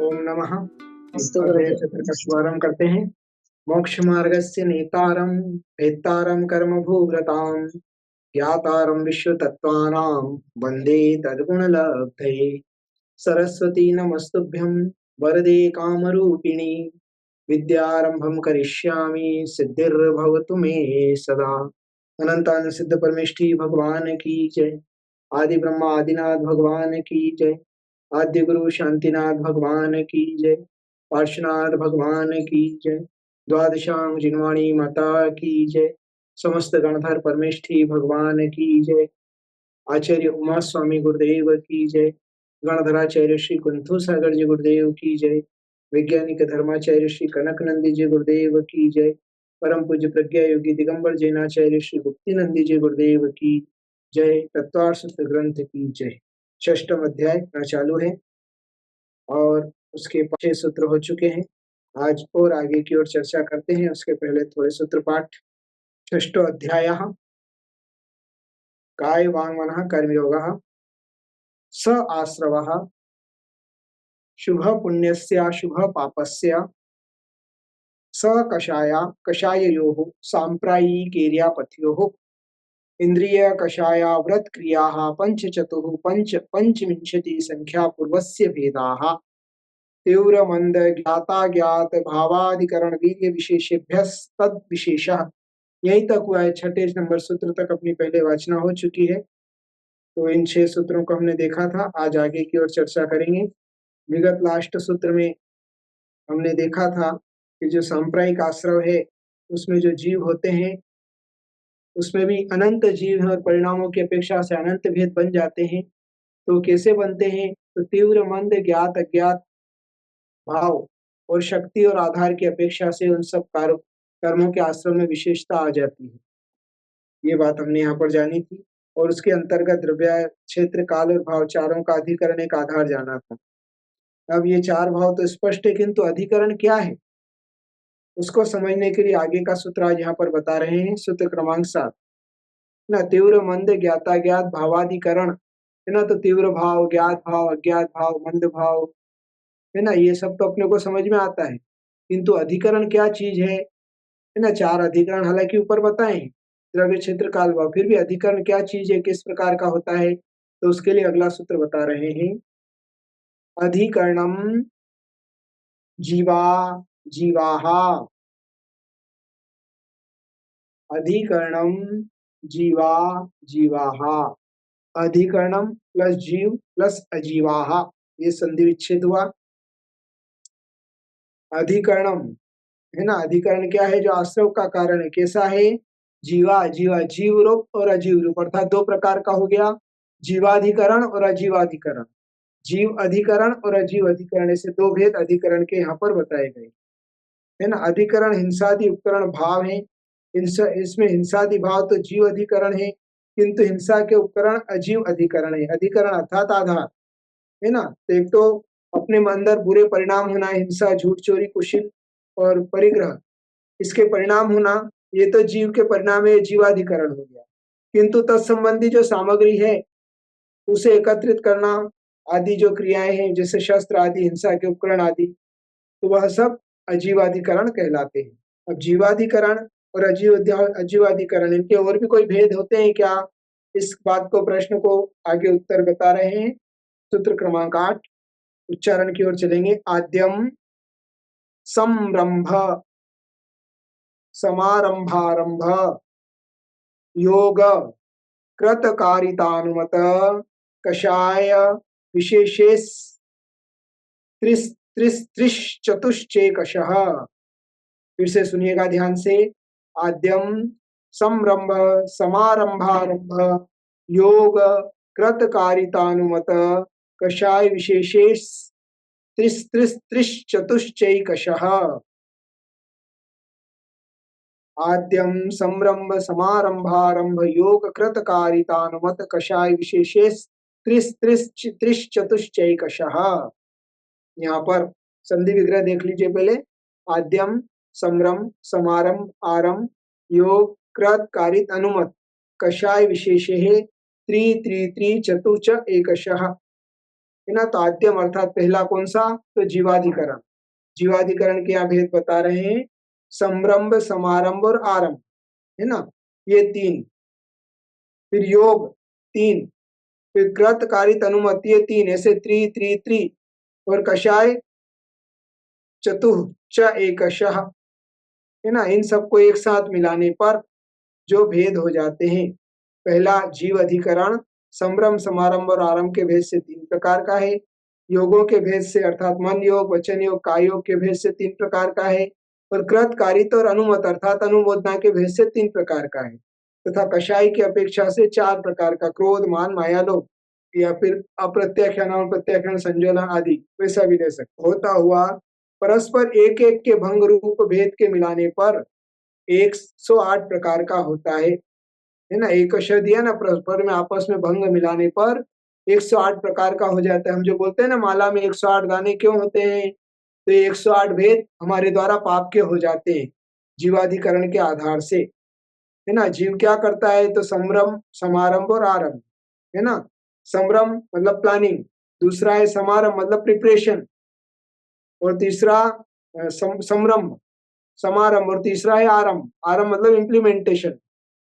ओम नमः। अस्तु अग्रे गुरुदेव। सत्र का शुभारंभ करते हैं। मोक्ष मार्गस्य नेतारं भेत्तारं कर्म भूव्रतां ज्ञातारं विश्व तत्त्वानां वन्दे तद्गुणलब्धये। सरस्वती नमस्तुभ्यं वरदे कामरूपिणी विद्यारंभं करिष्यामि सिद्धिर्भवतु मे सदा। अनंतान सिद्ध परमेष्ठी भगवान की जय। आदि ब्रह्मा आदिनाथ भगवान की जय। आद्य गुरु शांतिनाथ भगवान की जय। पार्श्वनाथ भगवान की जय। द्वादशांग जिनवाणी माता की जय। समस्त गणधर परमेष्ठी भगवान की जय। आचार्य उमा स्वामी गुरुदेव की जय। गणधराचार्य श्री कुंथु सागर जी गुरुदेव की जय। वैज्ञानिक धर्माचार्य श्री कनक नंदी जी गुरुदेव की जय। परम पूज्य प्रज्ञा योगी दिगंबर जैनाचार्य श्री गुप्ती नंदी जी गुरुदेव की जय। तत्वार्थ ग्रंथ की जय। षष्ठम अध्याय चालू है और उसके 6 सूत्र हो चुके हैं। आज और आगे की ओर चर्चा करते हैं। उसके पहले थोड़े सूत्र पाठ। षष्ठो अध्यायः काय वांग मनः कर्मयोगः स आश्रवः शुभ पुण्यस्याशुभ पापस्य स कषाययोः साम्प्रायिकेर्यापथयोः इंद्रिय कषायाव्रत क्रियाः पंचचतुः पंचविंशति संख्या पूर्वस्य भेदाः तीव्र मंद ज्ञाता ज्ञात भावाधिकरण वीर्य विशेषेभ्य तद विशेषः। यहीं तक हुआ है। छठे नंबर सूत्र तक अपनी पहले वाचना हो चुकी है। तो इन 6 सूत्रों को हमने देखा था। आज आगे की ओर चर्चा करेंगे। विगत लास्ट सूत्र में हमने देखा था कि जो सांप्रायिक आश्रव है उसमें जो जीव होते हैं उसमें भी अनंत जीव है और परिणामों की अपेक्षा से अनंत भेद बन जाते हैं। तो कैसे बनते हैं? तो तीव्र मंद ज्ञात अज्ञात भाव और शक्ति और आधार की अपेक्षा से उन सब कर्मों के आश्रम में विशेषता आ जाती है। ये बात हमने यहाँ पर जानी थी। और उसके अंतर्गत द्रव्य क्षेत्र काल और भाव चारों का अधिकरण एक आधार जाना था। अब ये 4 भाव तो स्पष्ट है, किंतु अधिकरण क्या है उसको समझने के लिए आगे का सूत्र आज यहाँ पर बता रहे हैं। सूत्र क्रमांक 7 ना तीव्र मंद ज्ञाता ज्ञात भावाधिकरण है ना। तो तीव्र भाव, ज्ञात भाव, अज्ञात भाव, मंद भाव है ना, ये सब तो अपने को समझ में आता है। किंतु अधिकरण क्या चीज है ना। 4 अधिकरण हालांकि ऊपर बताए हैं, द्रव्य क्षेत्र काल भाव। फिर भी अधिकरण क्या चीज है, किस प्रकार का होता है, तो उसके लिए अगला सूत्र बता रहे हैं। अधिकरणम जीवा जीवाहा। अधिकरणम जीवा जीवाहा। अधिकरणम प्लस जीव प्लस अजीवाहा, ये संधि विच्छेद हुआ। अधिकरणम है ना। अधिकरण क्या है? जो आश्रव का कारण है। कैसा है? जीवा अजीवा, जीव रूप और अजीव रूप, अर्थात 2 प्रकार का हो गया। जीवाधिकरण और अजीवाधिकरण। जीव अधिकरण और अजीव अधिकरण, ऐसे 2 भेद अधिकरण के यहाँ पर बताए गए है ना। अधिकरण हिंसादि उपकरण भाव है। इसमें हिंसादि भाव तो जीव अधिकरण है, किंतु हिंसा के उपकरण अजीव अधिकरण है। अधिकरण अर्थात आधार है ना। तो एक तो अपने अंदर बुरे परिणाम होना, हिंसा, झूठ, चोरी, कुशिल और परिग्रह, इसके परिणाम होना, ये तो जीव के परिणाम है, जीवाधिकरण हो गया। किंतु तत्संबंधी जो सामग्री है उसे एकत्रित करना आदि जो क्रियाएं हैं, जैसे शस्त्र आदि, हिंसा के उपकरण आदि, तो वह सब अजीवाधिकरण कहलाते हैं। अब जीवाधिकरण और अजीवाधिकरण, इनके और भी कोई भेद होते हैं क्या? इस बात को, प्रश्न को आगे उत्तर बता रहे हैं। सूत्र क्रमांक 8 उच्चारण की ओर चलेंगे। आद्यम संरंभ समारंभारंभ योग कृतकारितानुमत कषाय विशेषेस त्रिश्चतुश्चेकशः। फिर से सुनिएगा ध्यान से। आद्यम संरंभ समारंभारंभ योग कृतकारितानुमत कषाय विशेषेस त्रिश्चतुश्चैकशः। आद्यम संरंभ समारंभारंभ योग कृतकारितानुमत कषाय विशेषेस त्रिश्चतुश्चैकशः। यहाँ पर संधि विग्रह देख लीजिए पहले। आद्यम संरंभ समारंभ आरंभ योग कृत कारित अनुमत कषाय विशेषे त्रि त्रि त्रि चतु च एकशः है ना। तो आद्यम अर्थात पहला कौन सा, तो जीवाधिकरण। जीवाधिकरण के यहाँ भेद बता रहे हैं, संरंभ, समारंभ और आरंभ, है ना, ये तीन। फिर योग तीन, फिर कृत, कारित, अनुमत, ये तीन। ऐसे त्रि त्रि त्रि, और कषाय चतुः च एकशः, है ना। इन सबको एक साथ मिलाने पर जो भेद हो जाते हैं, पहला जीव अधिकरण संभ्रम, समारंभ और आरंभ के भेद से तीन प्रकार का है। योगों के भेद से अर्थात मन योग, वचन योग, काय योग के भेद से तीन प्रकार का है। और कृत, कारित और अनुमत अर्थात अनुमोदना के भेद से तीन प्रकार का है। तथा कषाय की अपेक्षा से चार प्रकार का, क्रोध, मान, माया, लोभ, या फिर अप्रत्याख्यान और प्रत्याख्यान, संजोलन आदि, वैसा भी ले सकते। होता हुआ परस्पर एक एक के भंग रूप भेद के मिलाने पर 108 प्रकार का होता है ना। एक दिया ना, परस्पर में आपस में भंग मिलाने पर 108 प्रकार का हो जाता है। हम जो बोलते हैं ना, माला में 108 दाने क्यों होते हैं, तो 108 भेद हमारे द्वारा पाप के हो जाते हैं जीवाधिकरण के आधार से, है ना। जीव क्या करता है, तो संभ्रम, समारंभ और आरंभ, है ना। संभ्रम मतलब प्लानिंग, दूसरा है समारंभ मतलब प्रिपरेशन, और तीसरा संभ्रम, समारंभ, और तीसरा है आरंभ। आरंभ मतलब इम्प्लीमेंटेशन,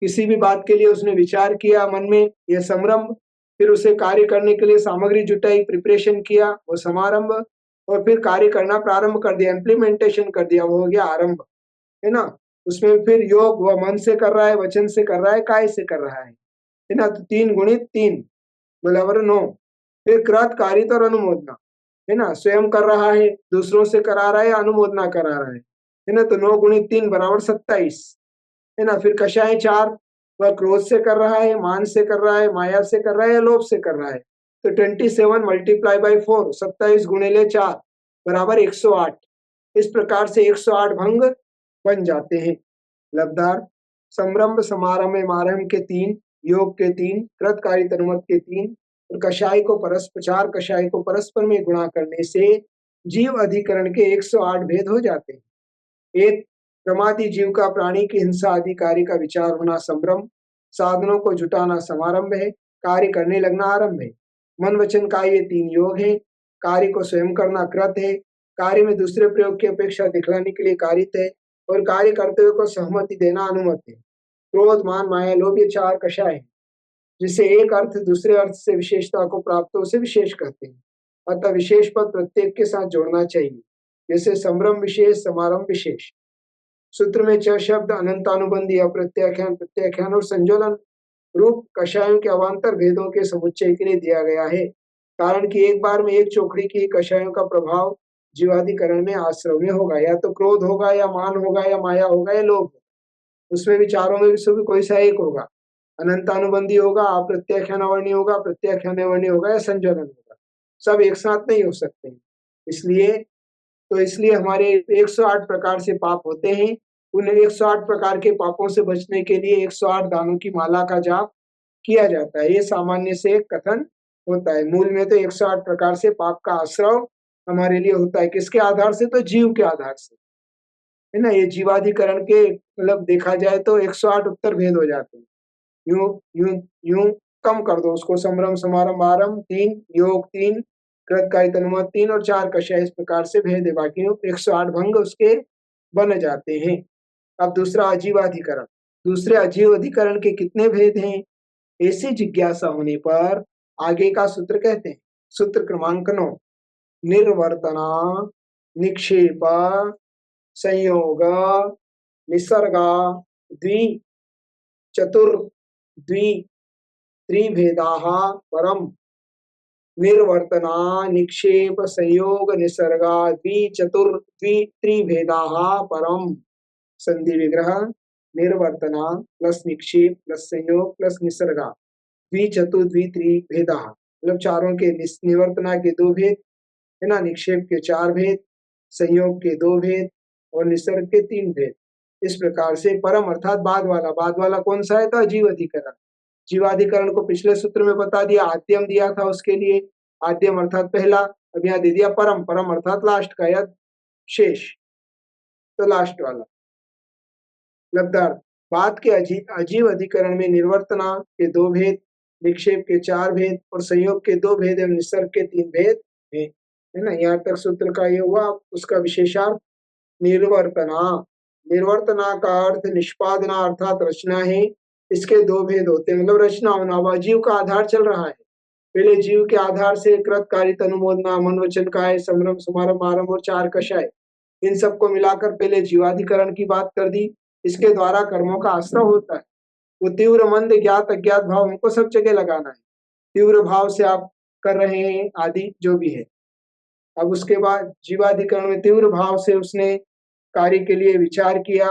किसी भी बात के लिए उसने विचार किया मन में, यह संरंभ। फिर उसे कार्य करने के लिए सामग्री जुटाई, प्रिपरेशन किया, वो समारंभ। और फिर कार्य करना प्रारंभ कर दिया, इम्प्लीमेंटेशन कर दिया, वो हो गया आरंभ, है ना। उसमें फिर योग वह मन से कर रहा है, वचन से कर रहा है, काय से कर रहा है ना। तो 3 गुणित 3 बराबर 9। फिर कृत, कारित और अनुमोदना, है ना। स्वयं कर रहा है, दूसरों से करा रहा है, अनुमोदना करा रहा है ना। तो 9 गुणित 3 बराबर 27, है ना। फिर कषाय 4, वह क्रोध से कर रहा है, मान से कर रहा है, माया से कर रहा है, या लोभ से कर रहा है। तो 27 मल्टीप्लाई बाई 4, 27 गुणिले 4 बराबर 108। इस प्रकार से 108 भंग बन जाते हैं। लब्धार संरंभ, समारंभ, मारंभ के 3, योग के 3, कृत, कारित, अनुमत के 3, और कषाय को परस्पर 4, कषाय को परस्पर में गुणा करने से जीव अधिकरण के 108 भेद हो जाते हैं। एक, प्रमादी जीव का प्राणी की हिंसा आदि कार्य का विचार होना संभ्रम, साधनों को जुटाना समारंभ है, कार्य करने लगना आरंभ है। मन, वचन, काय ये 3 योग हैं। कार्य को स्वयं करना कृत है, कार्य में दूसरे प्रयोग की अपेक्षा दिखलाने के लिए कारित है, और कार्य करते हुए को सहमति देना अनुमत है। क्रोध, मान, माया, लोभ ये 4 कषाय है, जिसे एक अर्थ दूसरे अर्थ से विशेषता को प्राप्त हो उसे विशेष कहते हैं। अतः विशेष पद प्रत्येक के साथ जोड़ना चाहिए, जैसे संभ्रम विशेष, समारंभ विशेष। सूत्र में 6 शब्द अनंतानुबंधी, अप्रत्याख्यान, प्रत्याख्यान और संजोलन रूप कषायों के अवान्तर भेदों के समुच्चय के लिए दिया गया है। कारण कि एक बार में एक चौकड़ी की कषायों का प्रभाव जीवाधिकरण में आश्रव में होगा, या तो क्रोध होगा, या मान होगा, या माया होगा, या लोभ। उसमें भी चारों में से भी कोई सा एक होगा। अनंतानुबंधी होगा, अप्रत्याख्यानावर्णी होगा, प्रत्याख्यानावर्णी होगा, या संजोलन होगा। सब एक साथ नहीं हो सकते, इसलिए हमारे 108 प्रकार से पाप होते हैं। उन 108 प्रकार के पापों से बचने के लिए 108 दानों की माला का जाप किया जाता है। ये सामान्य से एक कथन होता है। मूल में तो 108 प्रकार से पाप का आश्रव हमारे लिए होता है। किसके आधार से, तो जीव के आधार से, है ना। ये जीवाधिकरण के मतलब देखा जाए तो 108 उत्तर भेद हो जाते हैं। यूं यूं यूं कम कर दो उसको, संभ्रम, समारंभ, आरंभ 3, योग 3, कृत, कारित, अनुमत 3 और 4 कषाय, इस प्रकार से भेद है। बाकी 108 भंग उसके बन जाते हैं। अब दूसरा अजीवाधिकरण। दूसरे अजीव अधिकरण के कितने भेद हैं, ऐसी जिज्ञासा होने पर आगे का सूत्र कहते हैं। सूत्र क्रमांक 9, निर्वर्तना, निक्षेप, संयोग, निसर्गा, द्वि, चतुर, द्वि, त्रिभेदाः परम। निर्वर्तना, निक्षेप, संयोग, निसर्गा, द्वि, चतुर, द्वि, त्रिभेदाः परम। संधि विग्रह, निर्वर्तना प्लस निक्षेप प्लस संयोग प्लस निसर्गा, द्वि, चतु, द्वि, त्रिभेदाः, मतलब चारों के निवर्तना के 2 भेद, है ना। निक्षेप के 4 भेद, संयोग के 2 भेद और निसर्ग के 3 भेद। इस प्रकार से परम अर्थात बाद वाला कौन सा है, तो अजीव अधिकरण। जीवाधिकरण को पिछले सूत्र में बता दिया, आद्यम दिया था उसके लिए, आद्यम अर्थात पहला। अब यहाँ दे दिया परम, परम अर्थात लास्ट का या शेष, तो लास्ट वाला। लब्धार्थ, बात के अजीव अधिकरण में निर्वर्तना के 2 भेद, विक्षेप के 4 भेद और संयोग के 2 भेद एवं निसर्ग के 3 भेद हैं, है ना। यहाँ तक सूत्र का ये हुआ। उसका विशेषार्थ निर्वर्तना। निर्वर्तना का अर्थ निष्पादना अर्थात रचना है। इसके 2 भेद होते हैं, मतलब रचना होना। वह जीव का आधार चल रहा है। पहले जीव के आधार से कृत कारित अनुमोदना मन वचन काय संभ्रम समारंभ आरंभ और 4 कषाय, इन सबको मिलाकर पहले जीवाधिकरण की बात कर दी। इसके द्वारा कर्मों का आश्रय होता है। वो तीव्र मंद ज्ञात अज्ञात भाव हमको सब जगह लगाना है। तीव्र भाव से आप कर रहे हैं आदि जो भी है। अब उसके बाद जीवाधिकरण में तीव्र भाव से उसने कार्य के लिए विचार किया,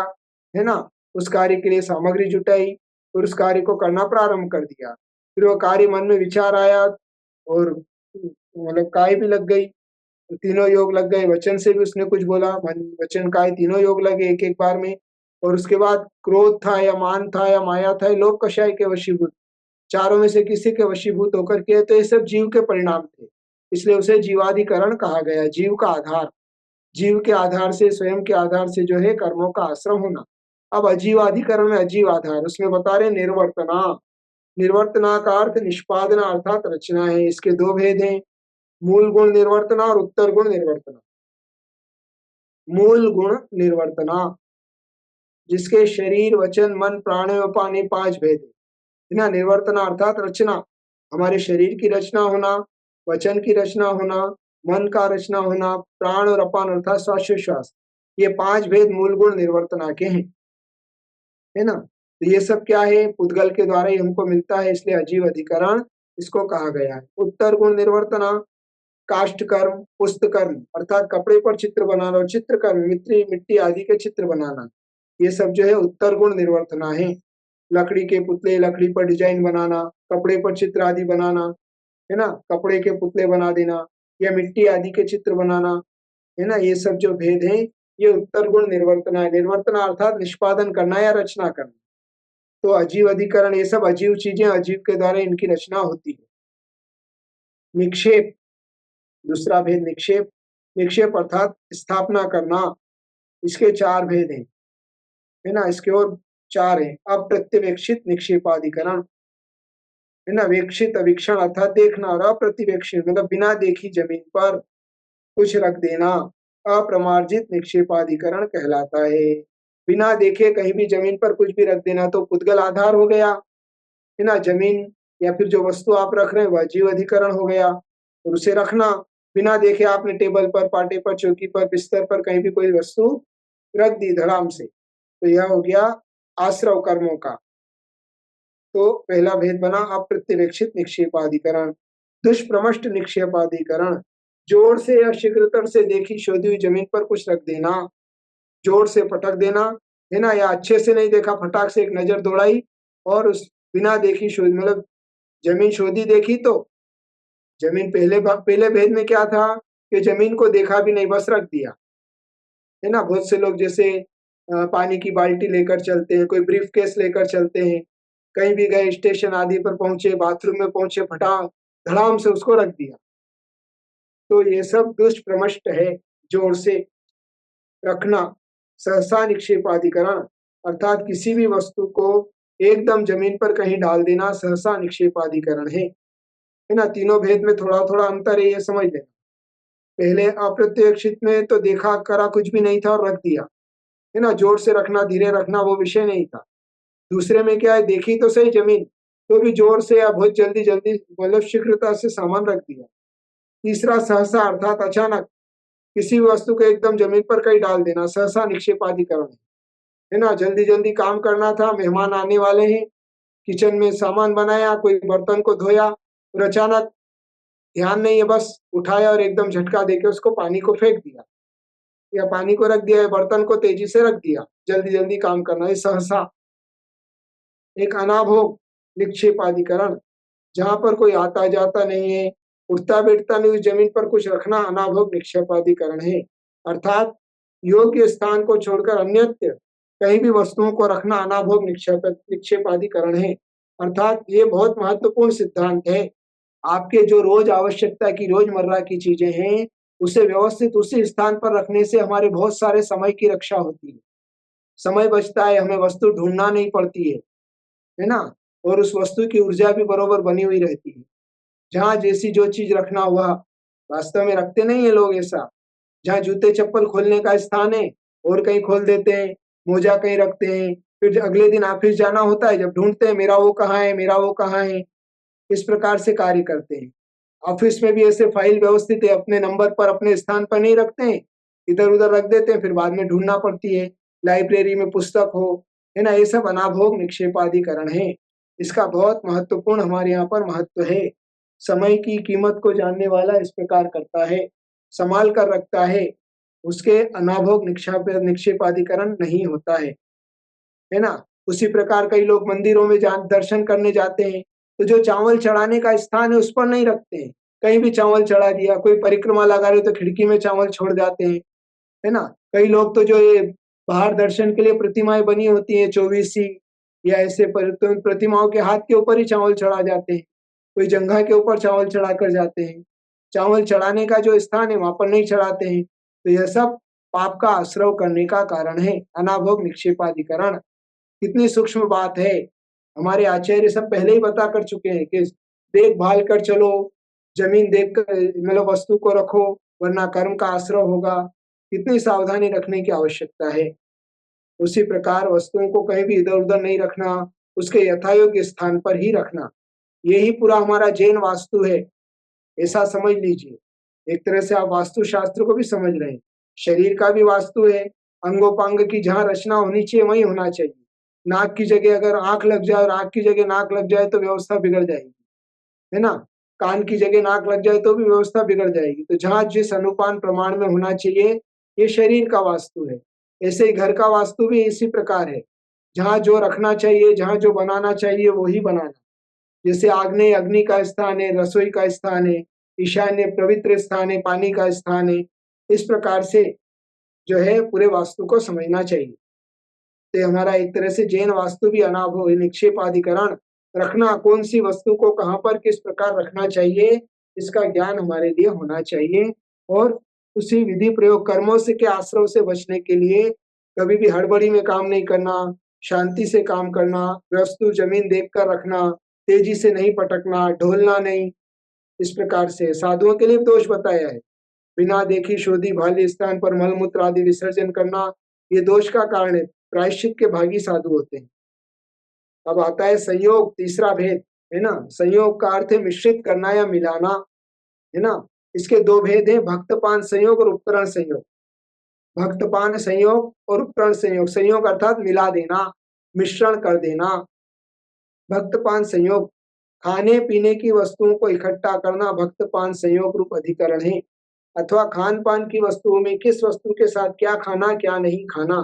है ना। उस कार्य के लिए सामग्री जुटाई और उस कार्य को करना प्रारंभ कर दिया। फिर वो कार्य मन में विचार आया और मतलब काय भी लग गई, तीनों योग लग गए। वचन से भी उसने कुछ बोला, मन वचन काय तीनों योग लगे एक एक बार में। और उसके बाद क्रोध था या मान था या माया था, लोक कषाय के वशीभूत, चारों में से किसी के वशीभूत होकर के, तो ये सब जीव के परिणाम थे। इसलिए उसे जीवाधिकरण कहा गया। जीव का आधार, जीव के आधार से, स्वयं के आधार से जो है कर्मों का आश्रम होना। अब अजीवाधिकरण में अजीव आधार, उसमें बता रहे निर्वर्तना। निर्वर्तना का अर्थ निष्पादना अर्थात रचना है। इसके 2 भेद हैं, मूल गुण निर्वर्तना और उत्तर गुण निर्वर्तना। मूल गुण निर्वर्तना जिसके शरीर वचन मन प्राण व पानी 5 भेद है ना। निर्वर्तना अर्थात रचना, हमारे शरीर की रचना होना, वचन की रचना होना, मन का रचना होना, प्राण और अपान अर्थात श्वासोश्वास, ये 5 भेद मूल गुण निर्वर्तना के हैं, है ना। तो ये सब क्या है, पुद्गल के द्वारा ही हमको मिलता है, इसलिए अजीव अधिकरण इसको कहा गया है। उत्तर गुण निर्वर्तना काष्ठ कर्म पुस्त कर्म अर्थात कपड़े पर चित्र बनाना और चित्र कर्म मिट्टी मिट्टी आदि के चित्र बनाना, ये सब जो है उत्तर गुण निर्वर्तना है। लकड़ी के पुतले, लकड़ी पर डिजाइन बनाना, कपड़े पर चित्र आदि बनाना, है ना, कपड़े के पुतले बना देना या मिट्टी आदि के चित्र बनाना, है ना, ये सब जो भेद है ये उत्तर गुण निर्वर्तना है। निर्वर्तना अर्थात निष्पादन करना या रचना करना। तो अजीव अधिकरण ये सब अजीव चीजें, अजीव के द्वारा इनकी रचना होती है। निक्षेप, दूसरा भेद निक्षेप। निक्षेप अर्थात स्थापना करना। इसके 4 भेद हैं, है ना। इसके और 4 हैं। अप्रत्यवेक्षित निक्षेपाधिकरण, है ना। वेक्षित अवीक्षण अर्थात देखना, और अप्रतिवेक्षित मतलब बिना देखी जमीन पर कुछ रख देना अप्रमार्जित निक्षेपाधिकरण कहलाता है। बिना देखे कहीं भी जमीन पर कुछ भी रख देना तो पुद्गल आधार हो गया, है ना। जमीन या फिर जो वस्तु आप रख रहे हैं वह जीव अधिकरण हो गया। और उसे रखना बिना देखे, आपने टेबल पर, पाटे पर, चौकी पर, बिस्तर पर कहीं भी कोई वस्तु रख दी धड़ाम से, तो यह हो गया आश्रव कर्मों का। तो पहला भेद बना अप्रत्यवेक्षित निक्षेपाधिकरण। दुष्प्रमष्ट निक्षेपाधिकरण, जोर से या शीघ्रतर से देखी शोधी हुई जमीन पर कुछ रख देना, जोर से पटक देना, है ना, या अच्छे से नहीं देखा, फटाक से एक नजर दौड़ाई और उस बिना देखी शोधी मतलब जमीन शोधी देखी तो जमीन पहले भेद में क्या था कि जमीन को देखा भी नहीं, बस रख दिया, है ना। बहुत से लोग जैसे पानी की बाल्टी लेकर चलते हैं, कोई ब्रीफ केस लेकर चलते हैं, कहीं भी गए स्टेशन आदि पर पहुंचे, बाथरूम में पहुंचे, फटा धड़ाम से उसको रख दिया, तो ये सब दुष्प्रमष्ट है। जोर से रखना। सहसा निक्षेपाधिकरण अर्थात किसी भी वस्तु को एकदम जमीन पर कहीं डाल देना सहसा निक्षेपाधिकरण है ना। तीनों भेद में थोड़ा थोड़ा अंतर है, ये समझ लेना। पहले अप्रत्यक्षित में तो देखा करा कुछ भी नहीं था और रख दिया, है ना, जोर से रखना धीरे रखना वो विषय नहीं था। दूसरे में क्या है, देखी तो सही जमीन, तो भी जोर से या बहुत जल्दी जल्दी मतलब शीघ्रता से सामान रख दिया। तीसरा सहसा अर्थात अचानक किसी भी वस्तु को एकदम जमीन पर कहीं डाल देना सहसा निक्षेपाधिकरण है ना। जल्दी जल्दी काम करना था, मेहमान आने वाले हैं, किचन में सामान बनाया, कोई बर्तन को धोया और अचानक ध्यान नहीं है, बस उठाया और एकदम झटका देके उसको पानी को फेंक दिया या पानी को रख दिया, बर्तन को तेजी से रख दिया, जल्दी जल्दी काम करना, ये सहसा। एक अनाभोग निक्षेपाधिकरण, जहां पर कोई आता जाता नहीं है, उठता बैठता नहीं, उस जमीन पर कुछ रखना अनाभोग निक्षेपाधिकरण है। अर्थात योग्य स्थान को छोड़कर अन्यत्र कहीं भी वस्तुओं को रखना अनाभोग निक्षेपाधिकरण है। अर्थात ये बहुत महत्वपूर्ण सिद्धांत है। आपके जो रोज आवश्यकता की रोजमर्रा की चीजें हैं उसे व्यवस्थित उसी स्थान पर रखने से हमारे बहुत सारे समय की रक्षा होती है, समय बचता है, हमें वस्तु ढूंढना नहीं पड़ती है ना। और उस वस्तु की ऊर्जा भी बरोबर बनी हुई रहती है। जहाँ जैसी जो चीज रखना हुआ, वास्तव में रखते नहीं है लोग ऐसा। जहाँ जूते चप्पल खोलने का स्थान है और कहीं खोल देते हैं, मोजा कहीं रखते हैं, फिर अगले दिन ऑफिस जाना होता है, जब ढूंढते हैं मेरा वो कहाँ है, मेरा वो कहाँ है, इस प्रकार से कार्य करते हैं। ऑफिस में भी ऐसे फाइल व्यवस्थित है, अपने नंबर पर अपने स्थान पर नहीं रखते हैं, इधर उधर रख देते हैं, फिर बाद में ढूंढना पड़ती है। लाइब्रेरी में पुस्तक हो, है ना, ये सब अनाभोग निक्षेपाधिकरण है। इसका बहुत महत्वपूर्ण हमारे यहाँ पर महत्व है। समय की कीमत को जानने वाला इस प्रकार करता है, संभाल कर रखता है, उसके अनाभोग निक्षेपाधिकरण नहीं होता है ना। उसी प्रकार कई लोग मंदिरों में दर्शन करने जाते हैं, तो जो चावल चढ़ाने का स्थान है उस पर नहीं रखते हैं, कहीं भी चावल चढ़ा दिया। कोई परिक्रमा लगा रहे तो खिड़की में चावल छोड़ जाते हैं, है ना। कई लोग तो जो ये बाहर दर्शन के लिए प्रतिमाएं बनी होती हैं, चौबीसी या ऐसे तो प्रतिमाओं के हाथ के ऊपर ही चावल चढ़ा जाते हैं, कोई जंघा के ऊपर चावल चढ़ा कर जाते हैं। चावल चढ़ाने का जो स्थान है वहां पर नहीं चढ़ाते हैं, तो यह सब पाप का आश्रव करने का कारण है, अनाभोग निक्षेपाधिकरण। कितनी सूक्ष्म बात है, हमारे आचार्य सब पहले ही बता कर चुके हैं कि देखभाल कर चलो, जमीन देख कर मतलब वस्तु को रखो, वरना कर्म का आश्रव होगा। कितनी सावधानी रखने की आवश्यकता है। उसी प्रकार वस्तुओं को कहीं भी इधर-उधर नहीं रखना, उसके यथायोग्य स्थान पर ही रखना। यही पूरा हमारा जैन वास्तु है, ऐसा समझ लीजिए। एक तरह से आप वास्तुशास्त्र को भी समझ रहे हैं। शरीर का भी वास्तु है, अंगोपांग की जहाँ रचना होनी चाहिए वहीं होना चाहिए। नाक की जगह अगर आँख लग जाए और आँख की जगह नाक लग जाए तो व्यवस्था बिगड़ जाएगी, है ना? कान की जगह नाक लग जाए तो भी व्यवस्था बिगड़ जाएगी। तो जहाँ जिस अनुपान प्रमाण में होना चाहिए, ये शरीर का वास्तु है। ऐसे ही घर का वास्तु भी इसी प्रकार है। जहाँ जो रखना चाहिए, जहाँ जो बनाना चाहिए वो ही बनाना। जैसे आग्नेय अग्नि का स्थान है, रसोई का स्थान है, ईशान्य पवित्र स्थान है, पानी का स्थान है। इस प्रकार से जो है पूरे वास्तु को समझना चाहिए। तो हमारा एक तरह से जैन वास्तु भी अनाभो है, निक्षेपाधिकरण रखना, कौन सी वस्तु को कहाँ पर किस प्रकार रखना चाहिए, इसका ज्ञान हमारे लिए होना चाहिए। और उसी विधि प्रयोग कर्मों से के आश्रव से बचने के लिए कभी भी हड़बड़ी में काम नहीं करना, शांति से काम करना, वस्तु जमीन देख कर रखना, तेजी से नहीं पटकना, ढोलना नहीं। इस प्रकार से साधुओं के लिए दोष बताया है। बिना देखी शोधी भाली स्थान पर मलमूत्र आदि विसर्जन करना, ये दोष का कारण है। प्रायश्चित के भागी साधु होते हैं। अब आता है संयोग, तीसरा भेद, है ना। संयोग का अर्थ है मिश्रित करना या मिलाना, है ना। इसके दो भेद हैं, भक्तपान संयोग और उपकरण संयोग। भक्तपान संयोग और उपकरण संयोग। संयोग अर्थात मिला देना, मिश्रण कर देना। भक्तपान संयोग खाने पीने की वस्तुओं को इकट्ठा करना भक्तपान संयोग रूप अधिकरण है। अथवा खान पान की वस्तुओं में किस वस्तु के साथ क्या खाना क्या नहीं खाना।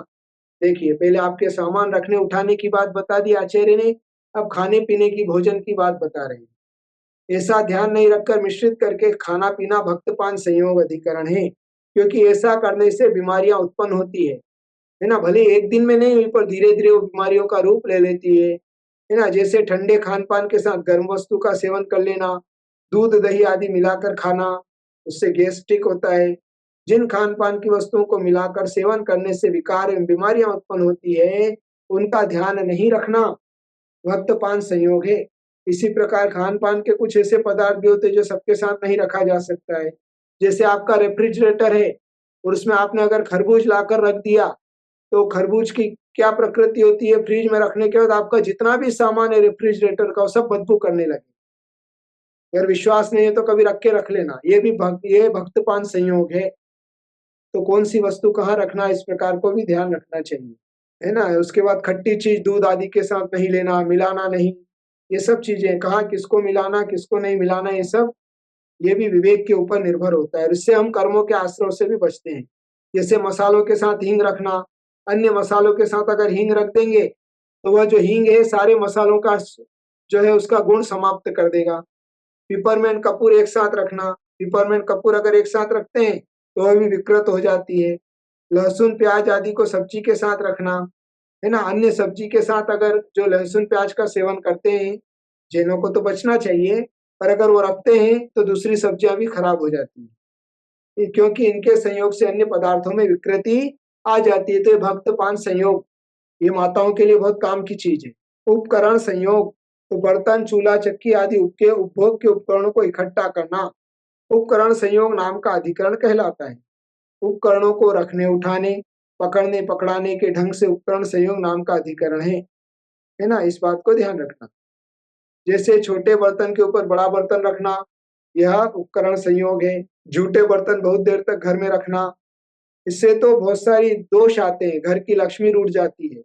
देखिए, पहले आपके सामान रखने उठाने की बात बता दी आचार्य ने, अब खाने पीने की भोजन की बात बता रहे हैं। ऐसा ध्यान नहीं रखकर मिश्रित करके खाना पीना भक्तपान संयोग अधिकरण है, क्योंकि ऐसा करने से बीमारियां उत्पन्न होती है ना। भले एक दिन में नहीं हुई पर धीरे धीरे वो बीमारियों का रूप ले लेती है ना। जैसे ठंडे खान पान के साथ गर्म वस्तु का सेवन कर लेना, दूध दही आदि मिलाकर खाना, उससे गैस्ट्रिक होता है। जिन खान पान की वस्तुओं को मिलाकर सेवन करने से विकार एवं बीमारियां उत्पन्न होती है, उनका ध्यान नहीं रखना भक्तपान संयोग है। इसी प्रकार खान पान के कुछ ऐसे पदार्थ भी होते हैं जो सबके साथ नहीं रखा जा सकता है। जैसे आपका रेफ्रिजरेटर है और उसमें आपने अगर खरबूज लाकर रख दिया, तो खरबूज की क्या प्रकृति होती है, फ्रिज में रखने के बाद आपका जितना भी सामान है रेफ्रिजरेटर का वो सब बदबू करने लगे। अगर विश्वास नहीं है तो कभी रख के रख लेना। ये भक्तपान संयोग है। तो कौन सी वस्तु कहाँ रखना, इस प्रकार को भी ध्यान रखना चाहिए, है ना। उसके बाद खट्टी चीज दूध आदि के साथ नहीं लेना, मिलाना नहीं। ये सब चीजें कहाँ किसको मिलाना किसको नहीं मिलाना, ये सब ये भी विवेक के ऊपर निर्भर होता है। इससे हम कर्मों के आश्रय से भी बचते हैं। जैसे मसालों के साथ हींग रखना, अन्य मसालों के साथ अगर हींग रख देंगे तो वह जो हींग है सारे मसालों का जो है उसका गुण समाप्त कर देगा। पिपरमेंट कपूर एक साथ रखना, पिपरमेंट कपूर अगर एक साथ रखते हैं तो वह भी विकृत हो जाती है। लहसुन प्याज आदि को सब्जी के साथ रखना, है ना। अन्य सब्जी के साथ अगर जो लहसुन प्याज का सेवन करते हैं, जैनों को तो बचना चाहिए, पर अगर वो रखते हैं तो दूसरी सब्जियां भी खराब हो जाती है, क्योंकि इनके संयोग से अन्य पदार्थों में विकृति आ जाती है। तो ये भक्तपान संयोग ये माताओं के लिए बहुत काम की चीज है। उपकरण संयोग, तो बर्तन, चूल्हा, चक्की आदि उपके उपभोग के उपकरणों को इकट्ठा करना उपकरण संयोग नाम का अधिकरण कहलाता है। उपकरणों को रखने उठाने, पकड़ने पकड़ाने के ढंग से उपकरण संयोग नाम का अधिकरण है ना? इस बात को ध्यान रखना। जैसे छोटे बर्तन के ऊपर बड़ा बर्तन रखना, यह उपकरण संयोग है। झूठे बर्तन बहुत देर तक घर में रखना, इससे तो बहुत सारी दोष आते हैं, घर की लक्ष्मी रूठ जाती है।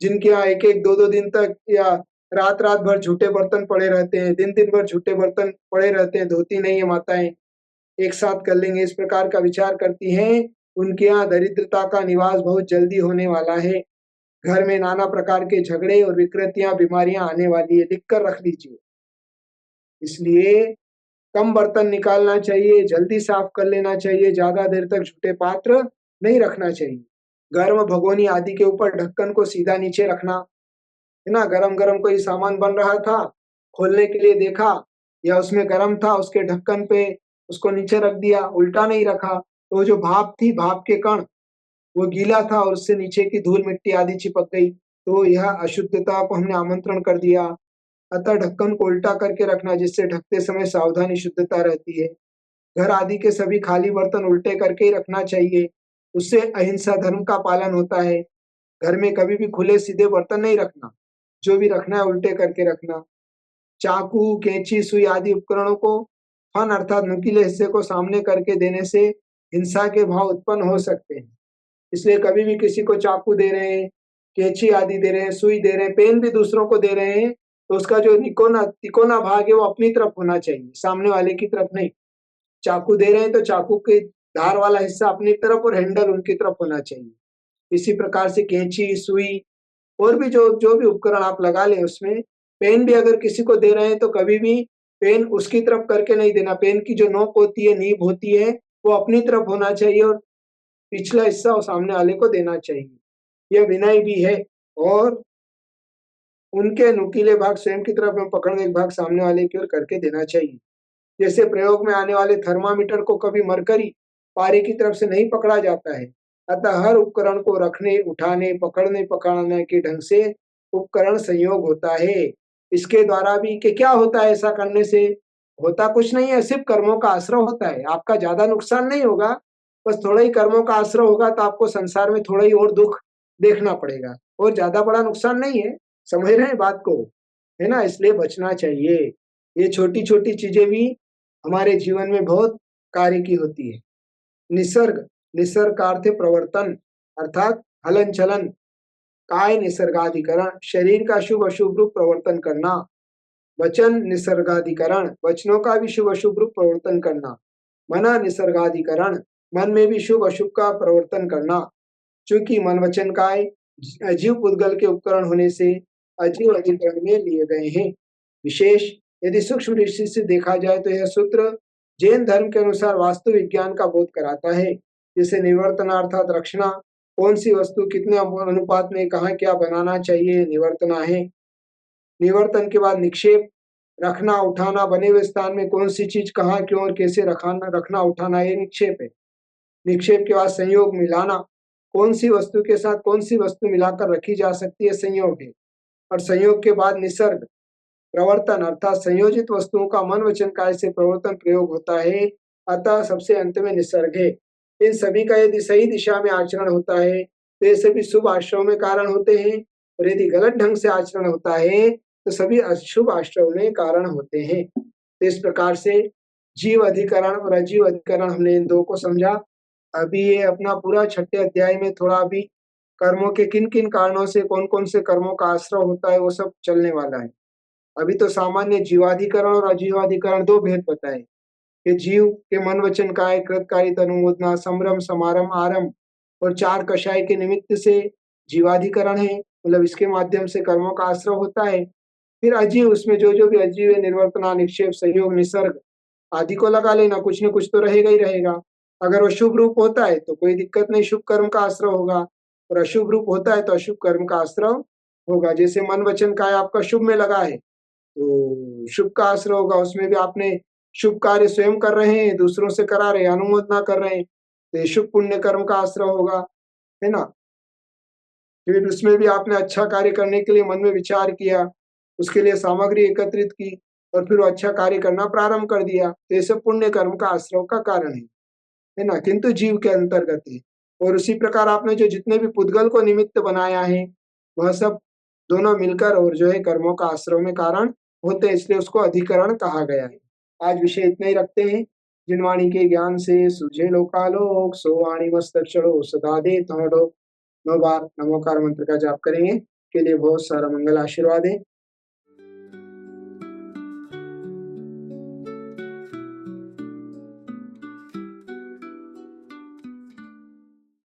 जिनके यहाँ 1-1, 2-2 दिन तक या रात-रात भर झूठे बर्तन पड़े रहते हैं, दिन-दिन भर झूठे बर्तन पड़े रहते हैं, धोती नहीं है माताएँ, एक साथ कर लेंगे, इस प्रकार का विचार करती हैं, उनके यहाँ दरिद्रता का निवास बहुत जल्दी होने वाला है। घर में नाना प्रकार के झगड़े और विकृतियाँ, बीमारियाँ आने वाली है, लिख कर रख लीजिए। इसलिए कम बर्तन निकालना चाहिए, जल्दी साफ कर लेना चाहिए, ज़्यादा देर तक झूठे पात्र नहीं रखना चाहिए। गर्म भगोनी आदि के ऊपर ढक्कन को सीधा नीचे रखना, है ना? गरम-गरम कोई सामान बन रहा था, खोलने के लिए देखा या उसमें गरम था, उसके ढक्कन पे उसको नीचे रख दिया, उल्टा नहीं रखा, तो वो जो भाप थी, भाप के कण, वो गीला था और उससे नीचे की धूल-मिट्टी आदि चिपक गई, तो यह अशुद्धता को हमने आमंत्रण कर दिया। अतः ढक्कन को उल्टा करके रखना जिससे ढकते समय सावधानी शुद्धता रहती है। घर आदि के सभी खाली बर्तन उल्टे करके ही रखना चाहिए, उससे अहिंसा धर्म का पालन होता है। घर में कभी भी खुले सीधे बर्तन नहीं रखना, जो भी रखना है उल्टे करके रखना। चाकू, कैंची, सुई आदि उपकरणों को फन अर्थात नुकीले हिस्से को सामने करके देने से हिंसा के भाव उत्पन्न हो सकते हैं। इसलिए कभी भी किसी को चाकू दे रहे हैं, कैंची आदि दे रहे हैं, सुई दे रहे हैं, पेन भी दूसरों को दे रहे हैं, तो उसका जो तिकोना भाग है वो अपनी तरफ होना चाहिए, सामने वाले की तरफ नहीं। चाकू दे रहे हैं तो चाकू के धार वाला हिस्सा अपनी तरफ और हैंडल उनकी तरफ होना चाहिए। इसी प्रकार से कैंची, सुई और भी जो जो भी उपकरण आप लगा लें उसमें, पेन भी अगर किसी को दे रहे हैं तो कभी भी पेन उसकी तरफ करके नहीं देना। पेन की जो नोक होती है, नीब होती है, वो अपनी तरफ होना चाहिए और पिछला हिस्सा वो सामने वाले को देना चाहिए। यह विनय भी है और उनके नुकीले भाग स्वयं की तरफ एवं पकड़ने एक भाग सामने वाले की ओर करके देना चाहिए। जैसे प्रयोग में आने वाले थर्मामीटर को कभी मरकरी पारे की तरफ से नहीं पकड़ा जाता है। अतः हर उपकरण को रखने, उठाने, पकड़ने, पकड़ाने के ढंग से उपकरण संयोग होता है। इसके द्वारा भी कि क्या होता है ऐसा करने से? होता कुछ नहीं है, सिर्फ कर्मों का आश्रय होता है। आपका ज़्यादा नुकसान नहीं होगा, बस थोड़ा ही कर्मों का आश्रय होगा तो आपको संसार में थोड़ा ही और दुःख देखना पड़ेगा और ज़्यादा बड़ा नुकसान नहीं है। समझ रहे हैं बात को? है ना? इसलिए बचना चाहिए। ये छोटी-छोटी चीज़ें भी हमारे जीवन में बहुत कार्य की होती है। निसर्ग, निसर्ग का अर्थ है प्रवर्तन अर्थात हलन-चलन, काय निसर्गाधिकरण, शरीर का शुभ-अशुभ रूप प्रवर्तन करना। वचन निसर्गाधिकरण, वचनों का भी शुभ-अशुभ रूप प्रवर्तन करना। मन निसर्गाधिकरण, मन में भी शुभ-अशुभ का प्रवर्तन करना। चूँकि मन, वचन, काय अजीव पुद्गल के उपकरण होने से अजीव अधिकरण में लिए गए हैं। विशेष यदि सूक्ष्म दृष्टि से देखा जाए तो यह सूत्र जैन धर्म के अनुसार वास्तु विज्ञान का बोध कराता है। जैसे निवर्तना अर्थात रक्षणा, कौन सी वस्तु कितने अनुपात में कहाँ क्या बनाना चाहिए, निवर्तना है। निवर्तन के बाद निक्षेप, रखना उठाना, बने हुए स्थान में कौन सी चीज कहाँ क्यों और कैसे रखना उठाना, ये निक्षेप है। निक्षेप के बाद संयोग, मिलाना, कौन सी वस्तु के साथ कौन सी वस्तु मिलाकर रखी जा सकती है, संयोग है। और संयोग के बाद निसर्ग, प्रवर्तन अर्थात संयोजित वस्तुओं का मन, वचन, काय से प्रवर्तन प्रयोग होता है। अतः सबसे अंत में निसर्ग है। इन सभी का यदि सही दिशा में आचरण होता है तो ये सभी शुभ आश्रयों में कारण होते हैं और यदि गलत ढंग से आचरण होता है तो सभी अशुभ आश्रयों में कारण होते हैं। तो इस प्रकार से जीव अधिकरण और अजीव अधिकरण हमने इन दो को समझा। अभी ये अपना पूरा 6ठे अध्याय में थोड़ा अभी कर्मों के किन-किन कारणों से कौन-कौन से कर्मों का आश्रय होता है वो सब चलने वाला है। अभी तो सामान्य जीवाधिकरण और अजीवाधिकरण 2 भेद बताए कि जीव के मन, वचन, काय, कृतकारिता, अनुमोदना, संभ्रम, समारंभ, आरंभ और 4 कषाय के निमित्त से जीवाधिकरण है, मतलब इसके माध्यम से कर्मों का आश्रय होता है। फिर अजीव, उसमें जो-जो भी अजीव है, निर्वर्तना, निक्षेप, संयोग, निसर्ग आदि को लगा लेना, कुछ न कुछ तो रहेगा ही रहेगा। अगर वो शुभ रूप होता है तो कोई दिक्कत नहीं, शुभ कर्म का आश्रय होगा और अशुभ रूप होता है तो अशुभ कर्म का आश्रय होगा। जैसे मन, वचन, काय आपका शुभ में लगा है तो शुभ का आश्रय होगा, उसमें भी आपने शुभ कार्य स्वयं कर रहे हैं, दूसरों से करा रहे हैं, अनुमोदना कर रहे हैं, तो ये शुभ पुण्य कर्म का आश्रय होगा, है ना? फिर उसमें भी आपने अच्छा कार्य करने के लिए मन में विचार किया, उसके लिए सामग्री एकत्रित की और फिर वो अच्छा कार्य करना प्रारंभ कर दिया, तो ये सब पुण्य कर्म का आश्रव का कारण है ना? किंतु जीव के अंतर्गत है। और उसी प्रकार आपने जो जितने भी पुद्गल को निमित्त बनाया है, वह सब दोनों मिलकर और जो है कर्मों का आश्रव में कारण होते हैं, इसलिए उसको अधिकरण कहा गया है। आज विषय इतना ही रखते हैं। जिन वाणी के ज्ञान से सूझे लोकालोक, सो वाणी मस्तक्षणों सदा दे तोड़ो। 9 बार नमोकार मंत्र का जाप करेंगे। के लिए बहुत सारा मंगल आशीर्वाद है।